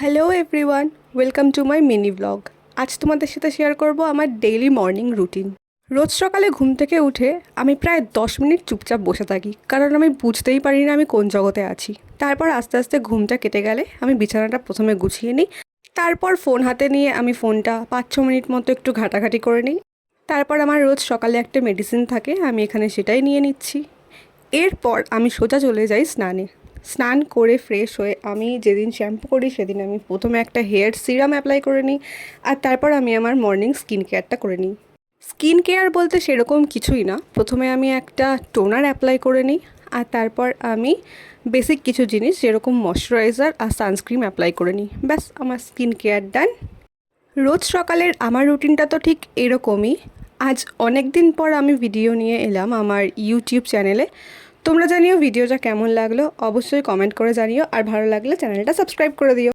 Hello everyone, welcome to my mini blog. আজ তোমাদের সাথে শেয়ার করব আমার ডেইলি মর্নিং রুটিন। রোজ সকালে ঘুম থেকে উঠে আমি প্রায় 10 মিনিট চুপচাপ বসে থাকি, কারণ আমি বুঝতেই পারি না আমি কোন জগতে আছি। তারপর আস্তে আস্তে ঘুমটা কেটে গেলে আমি বিছানাটা প্রথমে গুছিয়ে নিই। তারপর ফোন হাতে নিয়ে আমি ফোনটা 5-6 মিনিট মতো একটু ঘাটাঘাটি করে নিই। তারপর আমার রোজ সকালে একটা মেডিসিন থাকে, আমি এখানে সেটাই নিয়ে নিচ্ছি। এরপর আমি সোজা চলে যাই স্নানে। স্নান করে ফ্রেশ হয়ে আমি যেদিন শ্যাম্পু করি সেদিন আমি প্রথমে একটা হেয়ার সিরাম অ্যাপ্লাই করে নিই, আর তারপর আমি আমার মর্নিং স্কিন কেয়ারটা করে নিই। স্কিন কেয়ার বলতে সেরকম কিছুই না, প্রথমে আমি একটা টোনার অ্যাপ্লাই করে নিই, আর তারপর আমি বেসিক কিছু জিনিস যেরকম ময়শ্চারাইজার আর সানস্ক্রিন অ্যাপ্লাই করে নিই। ব্যাস, আমার স্কিন কেয়ার ডান। রোজ সকালের আমার রুটিনটা তো ঠিক এরকমই। আজ অনেক দিন পর আমি ভিডিও নিয়ে এলাম আমার ইউটিউব চ্যানেলে। তোমরা জানিও ভিডিওটা কেমন লাগলো, অবশ্যই কমেন্ট করে জানিও, আর ভালো লাগলে চ্যানেলটা সাবস্ক্রাইব করে দিও।